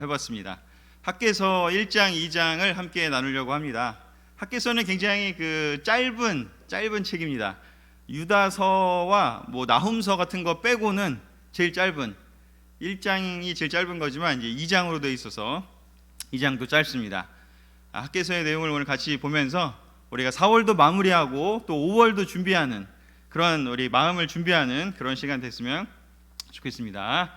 해봤습니다. 학개서 1장, 2장을 함께 나누려고 합니다. 학개서는 굉장히 짧은 책입니다. 유다서와 나훔서 같은 거 빼고는 제일 짧은 1장이 제일 짧은 거지만 이제 2장으로 되어 있어서 2장도 짧습니다. 학개서의 내용을 오늘 같이 보면서 우리가 4월도 마무리하고 또 5월도 준비하는 그런 우리 마음을 준비하는 그런 시간 됐으면 좋겠습니다.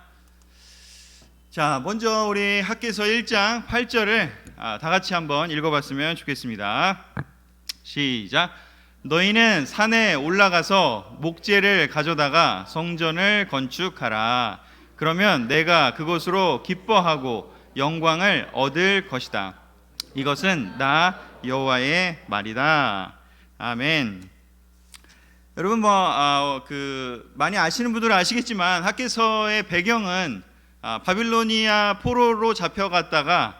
자, 먼저 우리 학개서 1장 8절을 다 같이 한번 읽어봤으면 좋겠습니다. 시작. 너희는 산에 올라가서 목재를 가져다가 성전을 건축하라. 그러면 내가 그곳으로 기뻐하고 영광을 얻을 것이다. 이것은 나 여호와의 말이다. 아멘. 여러분 많이 아시는 분들은 아시겠지만 학개서의 배경은 바빌로니아 포로로 잡혀갔다가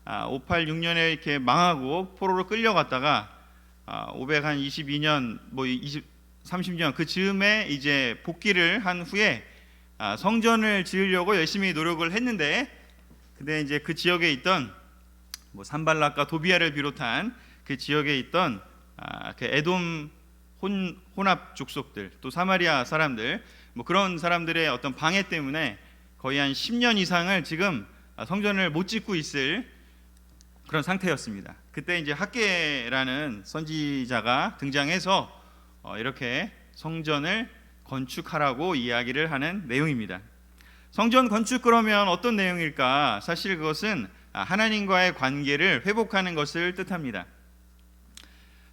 586년에 이렇게 망하고 포로로 끌려갔다가 522년 30년 그 즈음에 이제 복귀를 한 후에 성전을 지으려고 열심히 노력을 했는데, 근데 이제 그 지역에 있던 산발락과 도비아를 비롯한 그 지역에 있던 그 에돔 혼합 족속들, 또 사마리아 사람들, 그런 사람들의 어떤 방해 때문에 거의 한 10년 이상을 지금 성전을 못 짓고 있을 그런 상태였습니다. 그때 이제 학개라는 선지자가 등장해서 이렇게 성전을 건축하라고 이야기를 하는 내용입니다. 성전 건축 그러면 어떤 내용일까? 사실 그것은 하나님과의 관계를 회복하는 것을 뜻합니다.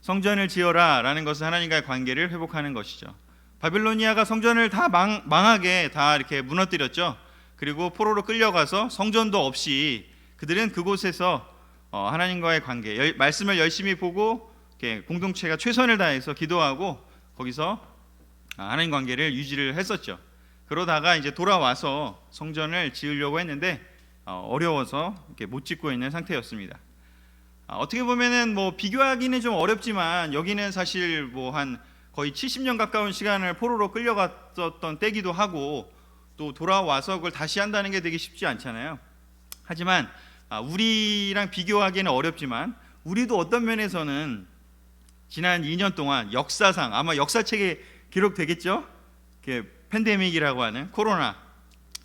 성전을 지어라 라는 것은 하나님과의 관계를 회복하는 것이죠. 바빌로니아가 성전을 다 망하게 다 이렇게 무너뜨렸죠. 그리고 포로로 끌려가서 성전도 없이 그들은 그곳에서 하나님과의 관계, 말씀을 열심히 보고 공동체가 최선을 다해서 기도하고 거기서 하나님 관계를 유지를 했었죠. 그러다가 이제 돌아와서 성전을 지으려고 했는데 어려워서 이렇게 못 짓고 있는 상태였습니다. 어떻게 보면은 비교하기는 좀 어렵지만 여기는 사실 한 거의 70년 가까운 시간을 포로로 끌려갔었던 때기도 하고, 또 돌아와서 그걸 다시 한다는 게 되게 쉽지 않잖아요. 하지만 우리랑 비교하기는 어렵지만 우리도 어떤 면에서는 지난 2년 동안 역사상 아마 역사책에 기록되겠죠. 팬데믹이라고 하는 코로나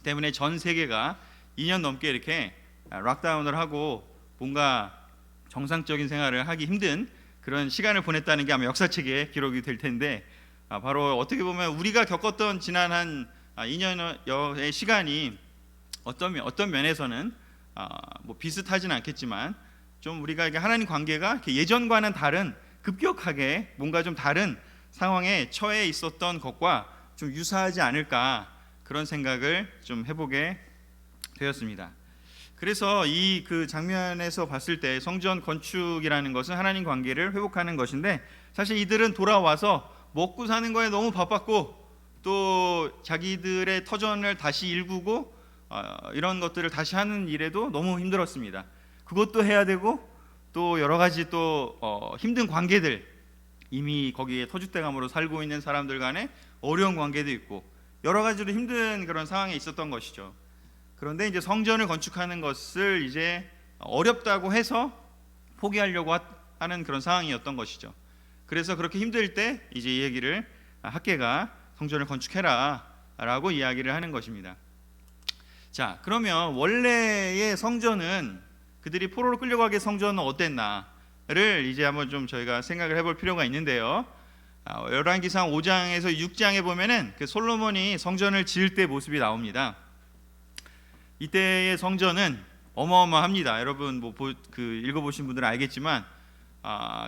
때문에 전 세계가 2년 넘게 이렇게 락다운을 하고 뭔가 정상적인 생활을 하기 힘든 그런 시간을 보냈다는 게 아마 역사책에 기록이 될 텐데, 바로 어떻게 보면 우리가 겪었던 지난 한 2년여의 시간이 어떤 면에서는 비슷하진 않겠지만 좀 우리가 하나님 관계가 예전과는 다른, 급격하게 뭔가 좀 다른 상황에 처해 있었던 것과 좀 유사하지 않을까, 그런 생각을 좀 해보게 되었습니다. 그래서 그 장면에서 봤을 때 성전 건축이라는 것은 하나님 관계를 회복하는 것인데, 사실 이들은 돌아와서 먹고 사는 거에 너무 바빴고 또 자기들의 터전을 다시 일구고 이런 것들을 다시 하는 일에도 너무 힘들었습니다. 그것도 해야 되고 또 여러 가지 또 힘든 관계들, 이미 거기에 터줏대감으로 살고 있는 사람들 간의 어려운 관계도 있고 여러 가지로 힘든 그런 상황에 있었던 것이죠. 그런데 이제 성전을 건축하는 것을 이제 어렵다고 해서 포기하려고 하는 그런 상황이었던 것이죠. 그래서 그렇게 힘들 때 이제 이 얘기를 학개가 성전을 건축해라 라고 이야기를 하는 것입니다. 자, 그러면 원래의 성전은, 그들이 포로로 끌려가게 성전은 어땠나를 이제 한번 좀 저희가 생각을 해볼 필요가 있는데요. 열왕기상 5장에서 6장에 보면은 솔로몬이 성전을 지을 때 모습이 나옵니다. 이때의 성전은 어마어마합니다. 여러분 읽어보신 분들은 알겠지만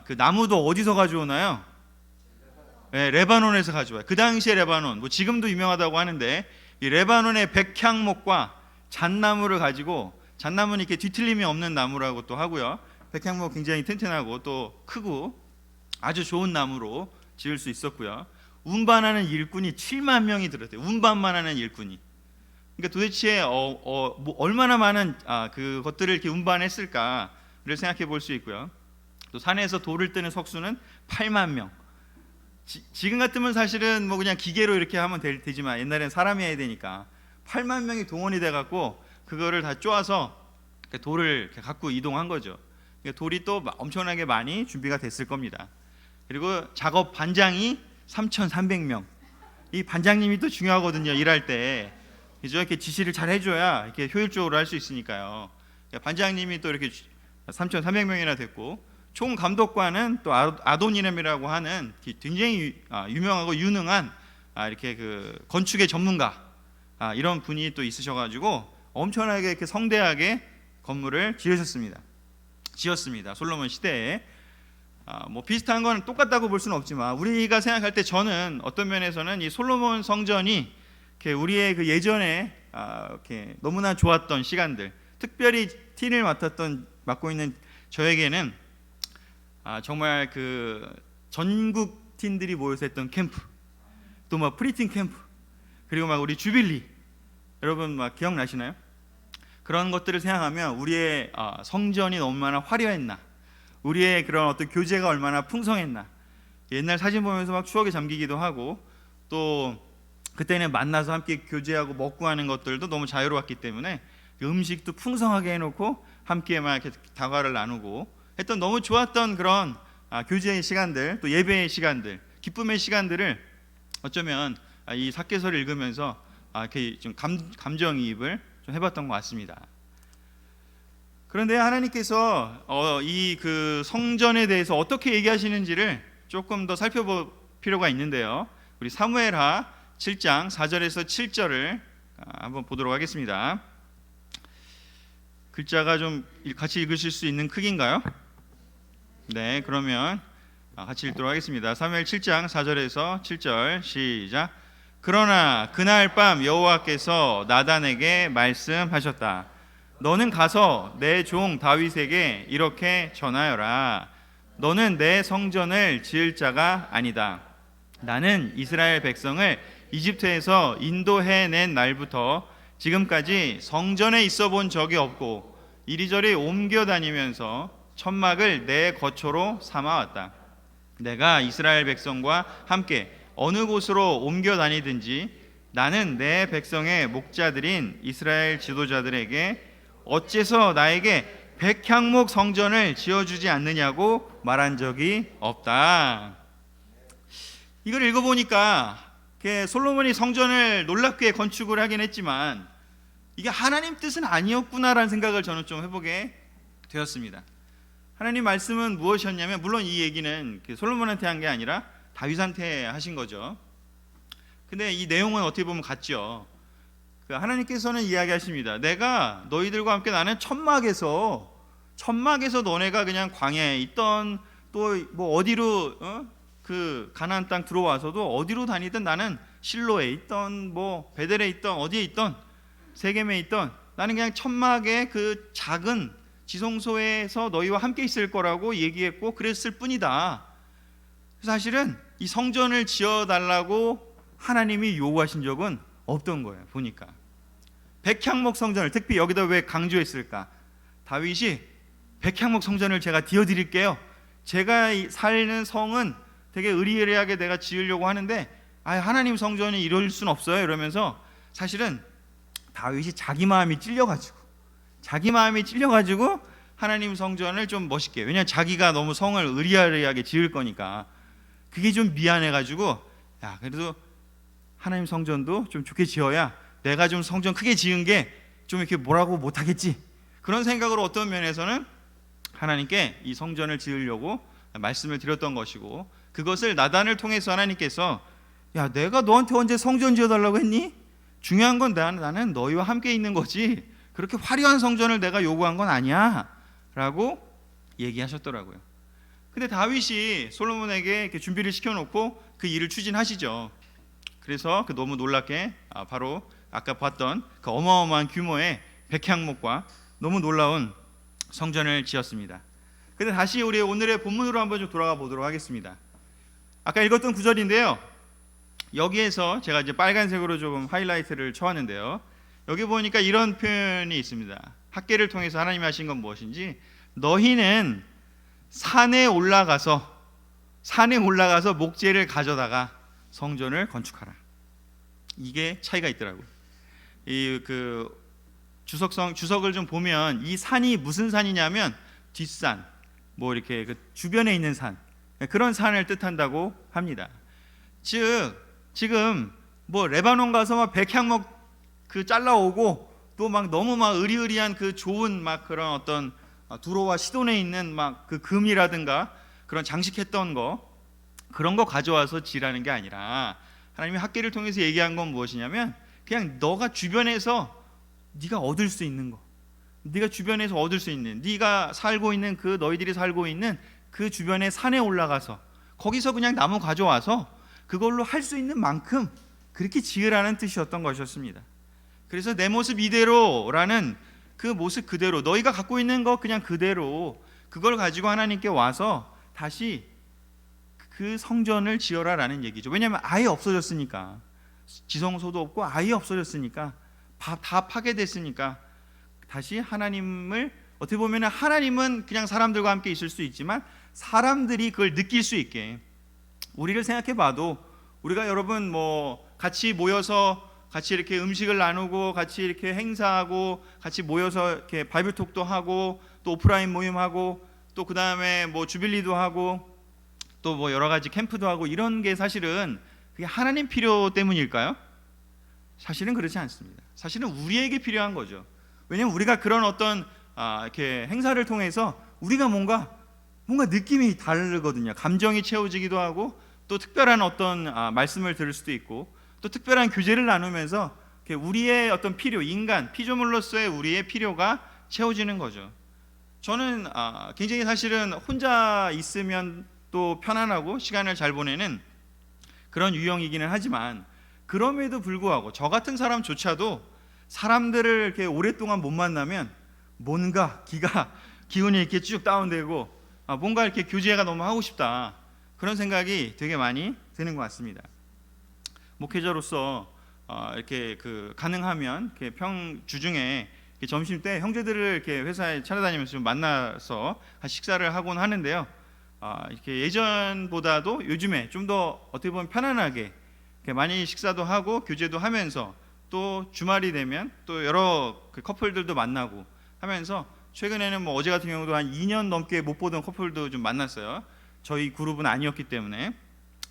그 나무도 어디서 가져오나요? 네, 레바논에서 가져와요. 그 당시에 레바논, 지금도 유명하다고 하는데 이 레바논의 백향목과 잣나무를 가지고, 잣나무는 이렇게 뒤틀림이 없는 나무라고 또 하고요. 백향목 굉장히 튼튼하고 또 크고 아주 좋은 나무로 지을 수 있었고요. 운반하는 일꾼이 7만 명이 들었대요. 운반만 하는 일꾼이. 그러니까 도대체 얼마나 많은 그것들을 이렇게 운반했을까를 생각해 볼 수 있고요. 또 산에서 돌을 뜨는 석수는 8만 명. 지금 같으면 사실은 그냥 기계로 이렇게 하면 되지만 옛날에는 사람이 해야 되니까 8만 명이 동원이 돼갖고 그거를 다 쪼아서 돌을 갖고 이동한 거죠. 돌이 또 엄청나게 많이 준비가 됐을 겁니다. 그리고 작업 반장이 3,300명. 이 반장님이 또 중요하거든요. 일할 때 이렇게 지시를 잘 해줘야 이렇게 효율적으로 할 수 있으니까요. 반장님이 또 이렇게 3,300명이나 됐고, 총 감독관은 또 아도니람이라고 하는 굉장히 유명하고 유능한 이렇게 그 건축의 전문가 이런 분이 또 있으셔가지고 엄청나게 이렇게 성대하게 건물을 지었습니다. 솔로몬 시대에. 뭐 비슷한 건 똑같다고 볼 수는 없지만 우리가 생각할 때 저는 어떤 면에서는 이 솔로몬 성전이 이렇게 우리의 그 예전에 이렇게 너무나 좋았던 시간들, 특별히 틴을 맡고 있는 저에게는 정말 그 전국 틴들이 모여서 했던 캠프, 또 막 프리틴 캠프, 그리고 막 우리 주빌리, 여러분 막 기억나시나요? 그런 것들을 생각하면 우리의 성전이 얼마나 화려했나, 우리의 그런 어떤 교제가 얼마나 풍성했나, 옛날 사진 보면서 막 추억에 잠기기도 하고, 또 그때는 만나서 함께 교제하고 먹고 하는 것들도 너무 자유로웠기 때문에 음식도 풍성하게 해놓고 함께 막 이렇게 다과를 나누고 했던 너무 좋았던 그런 교제의 시간들, 또 예배의 시간들, 기쁨의 시간들을 어쩌면 이 삭개서를 읽으면서 이렇게 좀 감정이입을 좀 해봤던 것 같습니다. 그런데 하나님께서 이 그 성전에 대해서 어떻게 얘기하시는지를 조금 더 살펴볼 필요가 있는데요. 우리 사무엘하 7장 4절에서 7절을 한번 보도록 하겠습니다. 글자가 좀 같이 읽으실 수 있는 크기인가요? 네, 그러면 같이 읽도록 하겠습니다. 사무엘 7장 4절에서 7절 시작. 그러나 그날 밤 여호와께서 나단에게 말씀하셨다. 너는 가서 내 종 다윗에게 이렇게 전하여라. 너는 내 성전을 지을 자가 아니다. 나는 이스라엘 백성을 이집트에서 인도해낸 날부터 지금까지 성전에 있어 본 적이 없고 이리저리 옮겨 다니면서 천막을 내 거처로 삼아왔다. 내가 이스라엘 백성과 함께 어느 곳으로 옮겨 다니든지 나는 내 백성의 목자들인 이스라엘 지도자들에게 어째서 나에게 백향목 성전을 지어주지 않느냐고 말한 적이 없다. 이걸 읽어보니까 솔로몬이 성전을 놀랍게 건축을 하긴 했지만 이게 하나님 뜻은 아니었구나라는 생각을 저는 좀 해보게 되었습니다. 하나님 말씀은 무엇이었냐면, 물론 이 얘기는 솔로몬한테 한 게 아니라 다윗한테 하신 거죠. 근데 이 내용은 어떻게 보면 같죠. 하나님께서는 이야기하십니다. 내가 너희들과 함께 나는 천막에서 너네가 그냥 광야에 있던 또 뭐 어디로 그 가나안 땅 들어와서도 어디로 다니든 나는 실로에 있던 뭐 베델에 있던 어디에 있던 세겜에 있던 나는 그냥 천막의 그 작은 지성소에서 너희와 함께 있을 거라고 얘기했고 그랬을 뿐이다. 사실은 이 성전을 지어달라고 하나님이 요구하신 적은 없던 거예요. 보니까 백향목 성전을 특히 여기다 왜 강조했을까? 다윗이 백향목 성전을 제가 지어드릴게요. 제가 사는 성은 되게 의리의리하게 내가 지으려고 하는데 하나님 성전이 이럴 순 없어요. 이러면서 사실은 다윗이 자기 마음이 찔려가지고 하나님 성전을 좀 멋있게, 왜냐하면 자기가 너무 성을 의리의리하게 지을 거니까 그게 좀 미안해가지고 야 그래도 하나님 성전도 좀 좋게 지어야 내가 좀 성전 크게 지은 게 좀 이렇게 뭐라고 못하겠지, 그런 생각으로 어떤 면에서는 하나님께 이 성전을 지으려고 말씀을 드렸던 것이고, 그것을 나단을 통해서 하나님께서 야 내가 너한테 언제 성전 지어달라고 했니? 중요한 건 나는 너희와 함께 있는 거지 그렇게 화려한 성전을 내가 요구한 건 아니야 라고 얘기하셨더라고요. 근데 다윗이 솔로몬에게 이렇게 준비를 시켜놓고 그 일을 추진하시죠. 그래서 너무 놀랍게 바로 아까 봤던 그 어마어마한 규모의 백향목과 너무 놀라운 성전을 지었습니다. 근데 다시 우리 오늘의 본문으로 한번 좀 돌아가 보도록 하겠습니다. 아까 읽었던 구절인데요, 여기에서 제가 이제 빨간색으로 조금 하이라이트를 쳐왔는데요, 여기 보니까 이런 표현이 있습니다. 학계를 통해서 하나님이 하신 건 무엇인지, 너희는 산에 올라가서 목재를 가져다가 성전을 건축하라. 이게 차이가 있더라고요. 주석을 좀 보면 이 산이 무슨 산이냐면 뒷산, 뭐 이렇게 그 주변에 있는 산, 그런 산을 뜻한다고 합니다. 즉 지금 뭐 레바논 가서 막 백향목 그 잘라오고 또 막 너무 막 으리으리한 그 좋은 막 그런 어떤 두로와 시돈에 있는 막 그 금이라든가 그런 장식했던 거, 그런 거 가져와서 지라는 게 아니라 하나님이 학계를 통해서 얘기한 건 무엇이냐면 그냥 너가 주변에서 네가 얻을 수 있는 거, 네가 주변에서 얻을 수 있는, 네가 살고 있는 그 너희들이 살고 있는 그 주변의 산에 올라가서 거기서 그냥 나무 가져와서 그걸로 할 수 있는 만큼 그렇게 지으라는 뜻이었던 것이었습니다. 그래서 내 모습 이대로라는 그 모습 그대로, 너희가 갖고 있는 거 그냥 그대로 그걸 가지고 하나님께 와서 다시 그 성전을 지어라라는 얘기죠. 왜냐하면 아예 없어졌으니까, 지성소도 없고 아예 없어졌으니까, 다 파괴됐으니까 다시 하나님을, 어떻게 보면 하나님은 그냥 사람들과 함께 있을 수 있지만 사람들이 그걸 느낄 수 있게, 우리를 생각해 봐도 우리가 여러분 뭐 같이 모여서 같이 이렇게 음식을 나누고 같이 이렇게 행사하고 같이 모여서 이렇게 바이블톡도 하고 또 오프라인 모임하고 또 그 다음에 뭐 주빌리도 하고 또 뭐 여러 가지 캠프도 하고 이런 게 사실은 그게 하나님 필요 때문일까요? 사실은 그렇지 않습니다. 사실은 우리에게 필요한 거죠. 왜냐하면 우리가 그런 어떤 이렇게 행사를 통해서 우리가 뭔가 느낌이 다르거든요. 감정이 채워지기도 하고 또 특별한 어떤 말씀을 들을 수도 있고 또 특별한 교제를 나누면서 우리의 어떤 필요, 인간 피조물로서의 우리의 필요가 채워지는 거죠. 저는 굉장히 사실은 혼자 있으면 또 편안하고 시간을 잘 보내는 그런 유형이기는 하지만, 그럼에도 불구하고 저 같은 사람조차도 사람들을 이렇게 오랫동안 못 만나면 뭔가 기운이 이렇게 쭉 다운되고 뭔가 이렇게 교제가 너무 하고 싶다, 그런 생각이 되게 많이 드는 것 같습니다. 목회자로서 이렇게 가능하면 이렇게 주중에 이렇게 점심 때 형제들을 이렇게 회사에 찾아다니면서 좀 만나서 같이 식사를 하곤 하는데요. 이렇게 예전보다도 요즘에 좀 더 어떻게 보면 편안하게 이렇게 많이 식사도 하고 교제도 하면서 또 주말이 되면 또 여러 커플들도 만나고 하면서, 최근에는 뭐 어제 같은 경우도 한 2년 넘게 못 보던 커플도 좀 만났어요. 저희 그룹은 아니었기 때문에.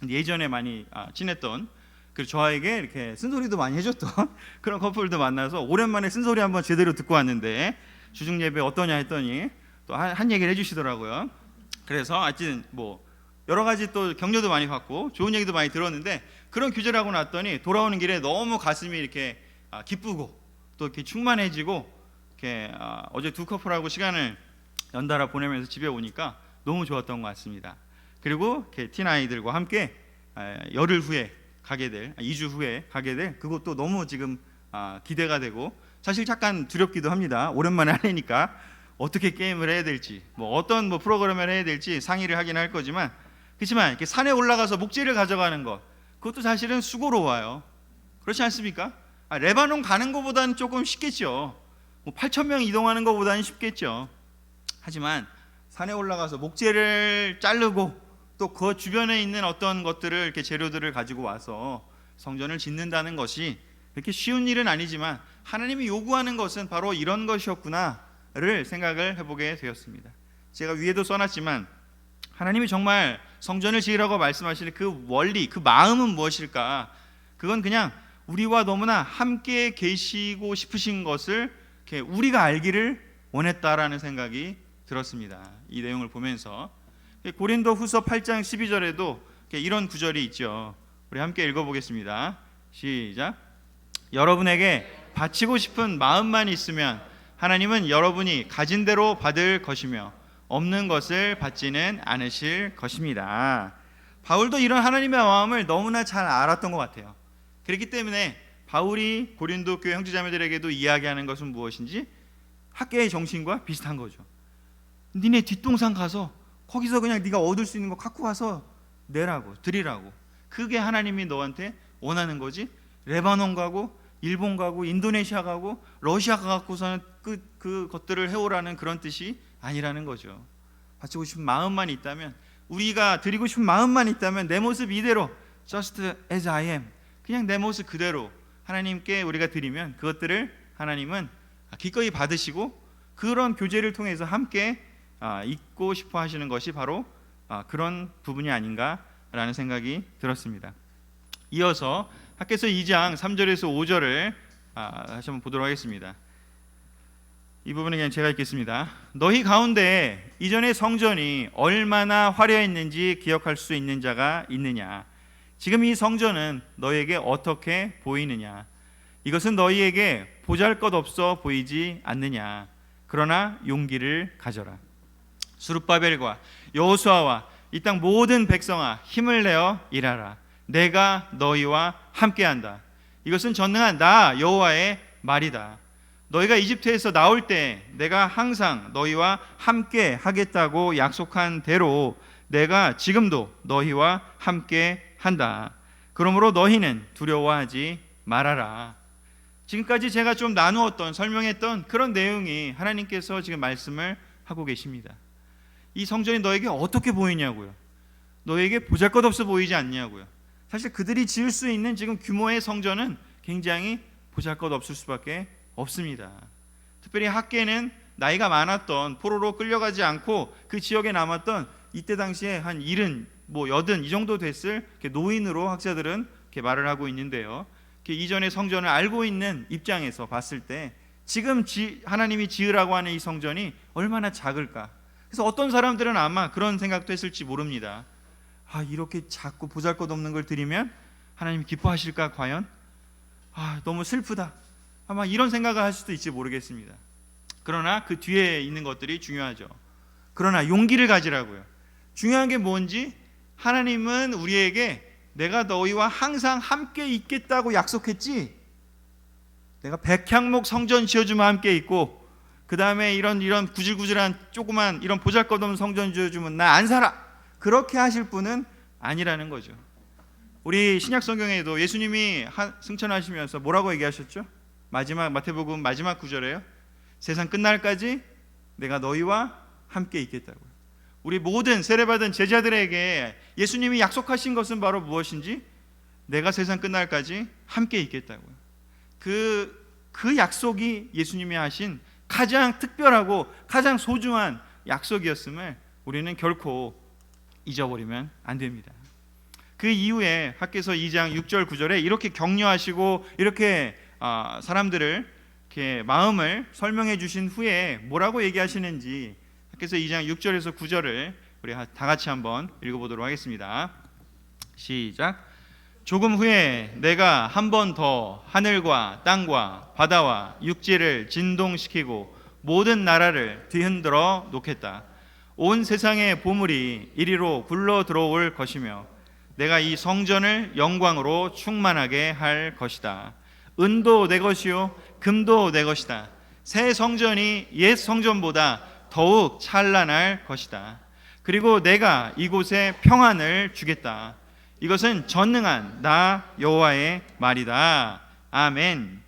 예전에 많이 친했던, 그리고 저에게 이렇게 쓴소리도 많이 해줬던 그런 커플도 만나서 오랜만에 쓴소리 한번 제대로 듣고 왔는데 주중 예배 어떠냐 했더니 또 한 얘기를 해주시더라고요. 그래서 하여튼 뭐 여러 가지 또 격려도 많이 받고 좋은 얘기도 많이 들었는데, 그런 교제를 하고 났더니 돌아오는 길에 너무 가슴이 이렇게 기쁘고 또 이렇게 충만해지고, 이렇게 어제 두 커플하고 시간을 연달아 보내면서 집에 오니까 너무 좋았던 것 같습니다. 그리고 이렇게 틴아이들과 함께 열흘 후에 가게 될, 2주 후에 가게 될 그것도 너무 지금 기대가 되고, 사실 잠깐 두렵기도 합니다. 오랜만에 하니까 어떻게 게임을 해야 될지, 뭐 어떤 프로그램을 해야 될지 상의를 하긴 할 거지만, 그렇지만 이렇게 산에 올라가서 목재를 가져가는 것, 그것도 사실은 수고로워요. 그렇지 않습니까? 레바논 가는 것보다는 조금 쉽겠죠. 뭐 8,000명 이동하는 것보다는 쉽겠죠. 하지만 산에 올라가서 목재를 자르고 또 그 주변에 있는 어떤 것들을, 이렇게 재료들을 가지고 와서 성전을 짓는다는 것이 그렇게 쉬운 일은 아니지만 하나님이 요구하는 것은 바로 이런 것이었구나를 생각을 해보게 되었습니다. 제가 위에도 써놨지만 하나님이 정말 성전을 지으라고 말씀하시는 그 원리, 그 마음은 무엇일까? 그건 그냥 우리와 너무나 함께 계시고 싶으신 것을 이렇게 우리가 알기를 원했다라는 생각이 들었습니다. 이 내용을 보면서 고린도 후서 8장 12절에도 이런 구절이 있죠. 우리 함께 읽어보겠습니다. 시작. 여러분에게 바치고 싶은 마음만 있으면 하나님은 여러분이 가진 대로 받을 것이며 없는 것을 받지는 않으실 것입니다. 바울도 이런 하나님의 마음을 너무나 잘 알았던 것 같아요. 그렇기 때문에 바울이 고린도 교회 형제자매들에게도 이야기하는 것은 무엇인지 학계의 정신과 비슷한 거죠. 니네 뒷동산 가서 거기서 그냥 네가 얻을 수 있는 거 갖고 가서 내라고, 드리라고. 그게 하나님이 너한테 원하는 거지. 레바논 가고 일본 가고 인도네시아 가고 러시아 가고서는 그 것들을 해오라는 그런 뜻이 아니라는 거죠. 바치고 싶은 마음만 있다면, 우리가 드리고 싶은 마음만 있다면 내 모습 이대로, just as I am, 그냥 내 모습 그대로 하나님께 우리가 드리면 그것들을 하나님은 기꺼이 받으시고 그런 교제를 통해서 함께 있고 싶어 하시는 것이 바로 그런 부분이 아닌가라는 생각이 들었습니다. 이어서 학개서 2장 3절에서 5절을 다시 한번 보도록 하겠습니다. 이 부분은 그냥 제가 읽겠습니다. 너희 가운데 이전의 성전이 얼마나 화려했는지 기억할 수 있는 자가 있느냐? 지금 이 성전은 너희에게 어떻게 보이느냐? 이것은 너희에게 보잘것없어 보이지 않느냐? 그러나 용기를 가져라. 스룹바벨과 여호수아와 이 땅 모든 백성아, 힘을 내어 일하라. 내가 너희와 함께한다. 이것은 전능한 나 여호와의 말이다. 너희가 이집트에서 나올 때 내가 항상 너희와 함께 하겠다고 약속한 대로 내가 지금도 너희와 함께 한다. 그러므로 너희는 두려워하지 말아라. 지금까지 제가 좀 나누었던, 설명했던 그런 내용이 하나님께서 지금 말씀을 하고 계십니다. 이 성전이 너에게 어떻게 보이냐고요? 너에게 보잘것없어 보이지 않냐고요? 사실 그들이 지을 수 있는 지금 규모의 성전은 굉장히 보잘것없을 수밖에 없습니다. 특별히 학계는 나이가 많았던, 포로로 끌려가지 않고 그 지역에 남았던 이때 당시에 한 70, 80 이 정도 됐을 노인으로 학자들은 이렇게 말을 하고 있는데요. 이전의 성전을 알고 있는 입장에서 봤을 때 지금 하나님이 지으라고 하는 이 성전이 얼마나 작을까? 그래서 어떤 사람들은 아마 그런 생각도 했을지 모릅니다. 이렇게 작고 보잘것없는 걸 드리면 하나님 기뻐하실까 과연? 너무 슬프다. 아마 이런 생각을 할 수도 있지 모르겠습니다. 그러나 그 뒤에 있는 것들이 중요하죠. 그러나 용기를 가지라고요. 중요한 게 뭔지, 하나님은 우리에게 내가 너희와 항상 함께 있겠다고 약속했지. 내가 백향목 성전 지어주면 함께 있고, 그 다음에 이런 구질구질한 조그만 이런 보잘것없는 성전 지어주면 나 안 살아. 그렇게 하실 분은 아니라는 거죠. 우리 신약 성경에도 예수님이 승천하시면서 뭐라고 얘기하셨죠? 마태복음 마지막 구절에요. 세상 끝날까지 내가 너희와 함께 있겠다고요. 우리 모든 세례받은 제자들에게 예수님이 약속하신 것은 바로 무엇인지, 내가 세상 끝날까지 함께 있겠다고요. 그 약속이 예수님이 하신 가장 특별하고 가장 소중한 약속이었음을 우리는 결코 잊어버리면 안 됩니다. 그 이후에 학개서 2장 6절 9절에 이렇게 격려하시고 이렇게 사람들을 이렇게 마음을 설명해 주신 후에 뭐라고 얘기하시는지 학개서 2장 6절에서 9절을 우리 다 같이 한번 읽어보도록 하겠습니다. 시작. 조금 후에 내가 한 번 더 하늘과 땅과 바다와 육지를 진동시키고 모든 나라를 뒤흔들어 놓겠다. 온 세상의 보물이 이리로 굴러 들어올 것이며 내가 이 성전을 영광으로 충만하게 할 것이다. 은도 내 것이요 금도 내 것이다. 새 성전이 옛 성전보다 더욱 찬란할 것이다. 그리고 내가 이곳에 평안을 주겠다. 이것은 전능한 나 여호와의 말이다. 아멘.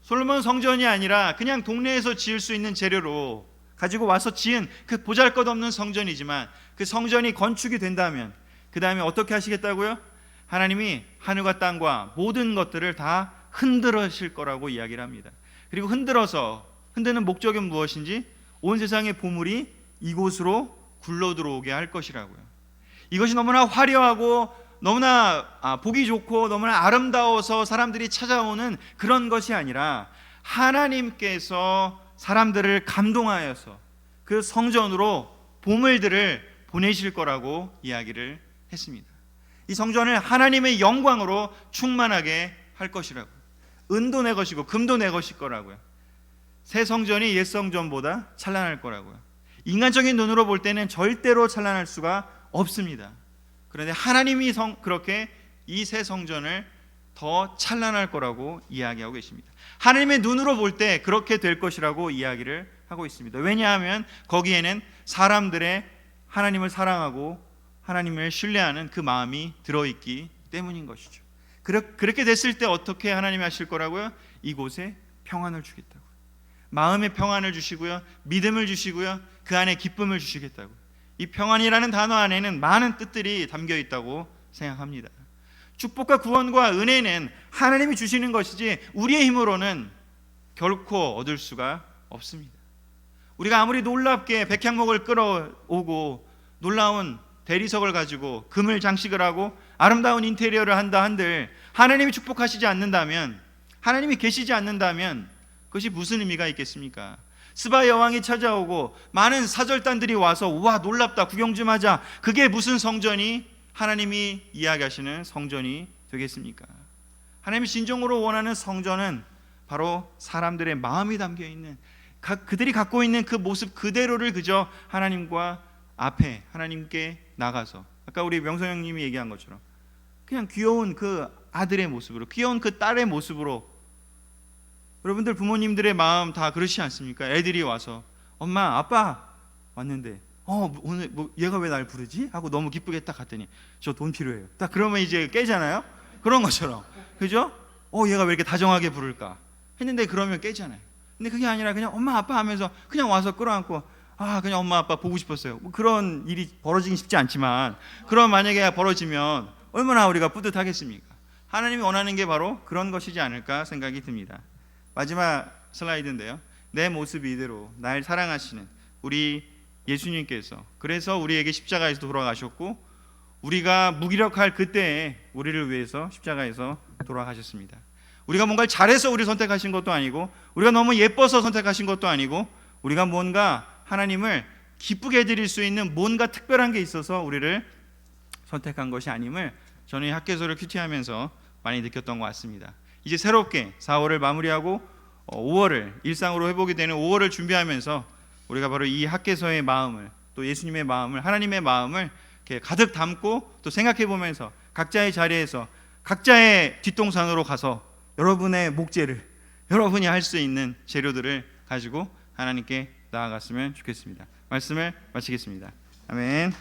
솔로몬 성전이 아니라 그냥 동네에서 지을 수 있는 재료로 가지고 와서 지은 그 보잘것없는 성전이지만, 그 성전이 건축이 된다면 그 다음에 어떻게 하시겠다고요? 하나님이 하늘과 땅과 모든 것들을 다 흔들으실 거라고 이야기를 합니다. 그리고 흔드는 목적은 무엇인지, 온 세상의 보물이 이곳으로 굴러 들어오게 할 것이라고요. 이것이 너무나 화려하고 너무나 보기 좋고 너무나 아름다워서 사람들이 찾아오는 그런 것이 아니라, 하나님께서 사람들을 감동하여서 그 성전으로 보물들을 보내실 거라고 이야기를 했습니다. 이 성전을 하나님의 영광으로 충만하게 할 것이라고. 은도 내 것이고 금도 내 것일 거라고요. 새 성전이 옛 성전보다 찬란할 거라고요. 인간적인 눈으로 볼 때는 절대로 찬란할 수가 없습니다. 그런데 하나님이 그렇게 이 새 성전을 더 찬란할 거라고 이야기하고 계십니다. 하나님의 눈으로 볼 때 그렇게 될 것이라고 이야기를 하고 있습니다. 왜냐하면 거기에는 사람들의 하나님을 사랑하고 하나님을 신뢰하는 그 마음이 들어있기 때문인 것이죠. 그렇게 됐을 때 어떻게 하나님이 하실 거라고요? 이곳에 평안을 주겠다고. 마음의 평안을 주시고요, 믿음을 주시고요, 그 안에 기쁨을 주시겠다고. 이 평안이라는 단어 안에는 많은 뜻들이 담겨 있다고 생각합니다. 축복과 구원과 은혜는 하나님이 주시는 것이지 우리의 힘으로는 결코 얻을 수가 없습니다. 우리가 아무리 놀랍게 백향목을 끌어오고 놀라운 대리석을 가지고 금을 장식을 하고 아름다운 인테리어를 한다 한들 하나님이 축복하시지 않는다면, 하나님이 계시지 않는다면 그것이 무슨 의미가 있겠습니까? 스바 여왕이 찾아오고 많은 사절단들이 와서 와 놀랍다 구경 좀 하자, 그게 무슨 성전이 하나님이 이야기하시는 성전이 되겠습니까? 하나님이 진정으로 원하는 성전은 바로 사람들의 마음이 담겨있는, 그들이 갖고 있는 그 모습 그대로를 그저 하나님과 앞에 하나님께 나가서, 아까 우리 명성 형님이 얘기한 것처럼 그냥 귀여운 그 아들의 모습으로, 귀여운 그 딸의 모습으로. 여러분들 부모님들의 마음 다 그렇지 않습니까? 애들이 와서 엄마 아빠 왔는데 오늘 뭐 얘가 왜 날 부르지? 하고 너무 기쁘게 딱 갔더니 저 돈 필요해요. 딱 그러면 이제 깨잖아요. 그런 것처럼, 그죠? 얘가 왜 이렇게 다정하게 부를까 했는데 그러면 깨잖아요. 근데 그게 아니라 그냥 엄마 아빠 하면서 그냥 와서 끌어안고 그냥 엄마 아빠 보고 싶었어요. 뭐 그런 일이 벌어지긴 쉽지 않지만, 그럼 만약에 벌어지면 얼마나 우리가 뿌듯하겠습니까? 하나님이 원하는 게 바로 그런 것이지 않을까 생각이 듭니다. 마지막 슬라이드인데요, 내 모습 이대로 날 사랑하시는 우리 예수님께서, 그래서 우리에게 십자가에서 돌아가셨고 우리가 무기력할 그때에 우리를 위해서 십자가에서 돌아가셨습니다. 우리가 뭔가를 잘해서 우리 선택하신 것도 아니고, 우리가 너무 예뻐서 선택하신 것도 아니고, 우리가 뭔가 하나님을 기쁘게 해드릴 수 있는 뭔가 특별한 게 있어서 우리를 선택한 것이 아님을 저는 이 학개소를 큐티하면서 많이 느꼈던 것 같습니다. 이제 새롭게 4월을 마무리하고 5월을 일상으로 회복이 되는 5월을 준비하면서 우리가 바로 이 학개서의 마음을, 또 예수님의 마음을, 하나님의 마음을 이렇게 가득 담고 또 생각해 보면서 각자의 자리에서 각자의 뒷동산으로 가서 여러분의 목재를, 여러분이 할 수 있는 재료들을 가지고 하나님께 나아갔으면 좋겠습니다. 말씀을 마치겠습니다. 아멘.